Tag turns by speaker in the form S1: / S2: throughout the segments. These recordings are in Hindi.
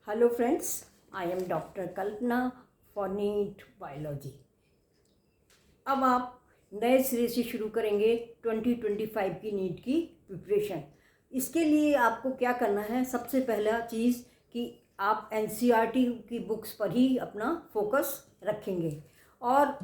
S1: Hello friends, I am doctor Kalpana for NEET biology. अब आप नए सिरे से शुरू करेंगे 2025 की नीट की प्रिपरेशन। इसके लिए आपको क्या करना है, सबसे पहला चीज़ कि आप एनसीईआरटी की बुक्स पर ही अपना फोकस रखेंगे। और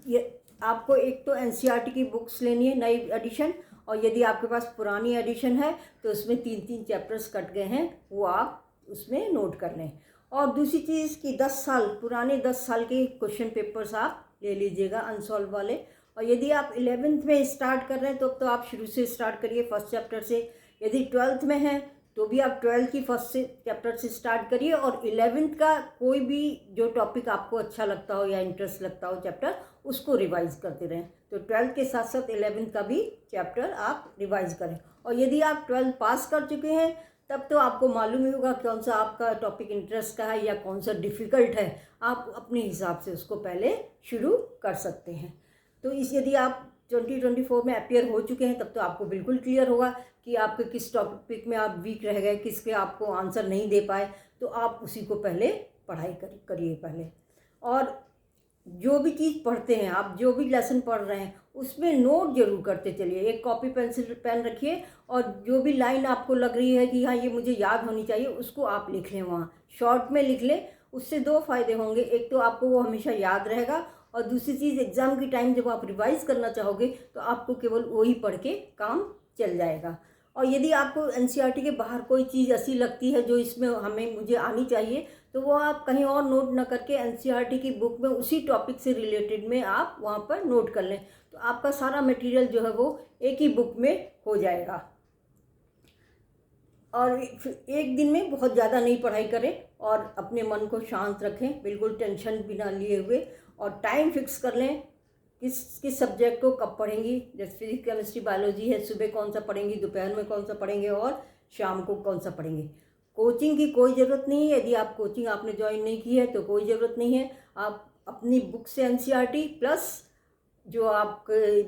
S1: ये आपको एक तो एनसीईआरटी की बुक्स लेनी है नई एडिशन, और यदि आपके पास पुरानी एडिशन है तो उसमें 3-3 चैप्टर्स कट गए हैं, वो आप उसमें नोट कर लें। और दूसरी चीज़ कि 10 साल पुराने 10 साल के क्वेश्चन पेपर्स आप ले लीजिएगा अनसॉल्व वाले। और यदि आप 11th में स्टार्ट कर रहे हैं तो आप शुरू से स्टार्ट करिए फर्स्ट चैप्टर से। यदि 12th में है तो भी आप 12th की फर्स्ट से चैप्टर से स्टार्ट करिए, और 11th का कोई भी जो टॉपिक आपको अच्छा लगता हो या इंटरेस्ट लगता हो चैप्टर, उसको रिवाइज करते रहें। तो 12th के साथ साथ 11th का भी चैप्टर आप रिवाइज करें। और यदि आप 12th पास कर चुके हैं तब तो आपको मालूम ही होगा कौन सा आपका टॉपिक इंटरेस्ट का है या कौन सा डिफ़िकल्ट है। आप अपने हिसाब से उसको पहले शुरू कर सकते हैं। तो यदि आप 2024 में अपियर हो चुके हैं तब तो आपको बिल्कुल क्लियर होगा कि आपके किस टॉपिक में आप वीक रह गए, किसके आपको आंसर नहीं दे पाए, तो आप उसी को पहले पढ़ाई करिए पहले। और जो भी चीज़ पढ़ते हैं आप, जो भी लेसन पढ़ रहे हैं, उसमें नोट जरूर करते चलिए। एक कॉपी पेंसिल पेन रखिए, और जो भी लाइन आपको लग रही है कि हाँ ये मुझे याद होनी चाहिए, उसको आप लिख लें, वहाँ शॉर्ट में लिख लें। उससे दो फायदे होंगे, एक तो आपको वो हमेशा याद रहेगा, और दूसरी चीज़ एग्ज़ाम की टाइम जब आप रिवाइज़ करना चाहोगे तो आपको केवल वही पढ़ के काम चल जाएगा। और यदि आपको एनसीईआरटी के बाहर कोई चीज़ ऐसी लगती है जो इसमें मुझे आनी चाहिए, तो वो आप कहीं और नोट ना करके एनसीईआरटी की बुक में उसी टॉपिक से रिलेटेड में आप वहाँ पर नोट कर लें, तो आपका सारा मटेरियल जो है वो एक ही बुक में हो जाएगा। और एक दिन में बहुत ज़्यादा नहीं पढ़ाई करें, और अपने मन को शांत रखें, बिल्कुल टेंशन बिना लिए हुए, और टाइम फिक्स कर लें किस सब्जेक्ट को कब पढ़ेंगी। जैसे फिजिक्स, केमिस्ट्री, बायोलॉजी है, सुबह कौन सा पढ़ेंगी, दोपहर में कौन सा पढ़ेंगे, और शाम को कौन सा पढ़ेंगे। कोचिंग की कोई ज़रूरत नहीं है। यदि आप कोचिंग आपने ज्वाइन नहीं की है तो कोई ज़रूरत नहीं है। आप अपनी बुक से एनसीईआरटी प्लस जो आपके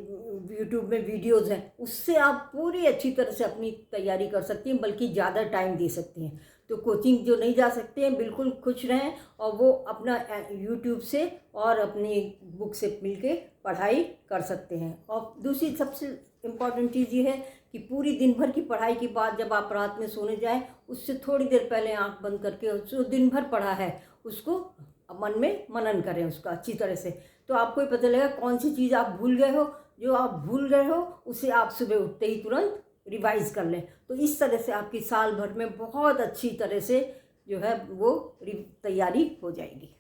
S1: यूट्यूब में वीडियोस हैं उससे आप पूरी अच्छी तरह से अपनी तैयारी कर सकती हैं, बल्कि ज़्यादा टाइम दे सकती हैं। तो कोचिंग जो नहीं जा सकते हैं बिल्कुल खुश रहें, और वो अपना यूट्यूब से और अपनी बुक से मिलके पढ़ाई कर सकते हैं। और दूसरी सबसे इम्पॉर्टेंट चीज़ ये है कि पूरी दिन भर की पढ़ाई के बाद जब आप रात में सोने जाएं, उससे थोड़ी देर पहले आंख बंद करके जो दिन भर पढ़ा है उसको मन में मनन करें उसका अच्छी तरह से। तो आपको ही पता लगेगा कौन सी चीज़ आप भूल गए हो। जो आप भूल गए हो उसे आप सुबह उठते ही तुरंत रिवाइज कर लें। तो इस तरह से आपकी साल भर में बहुत अच्छी तरह से जो है वो तैयारी हो जाएगी।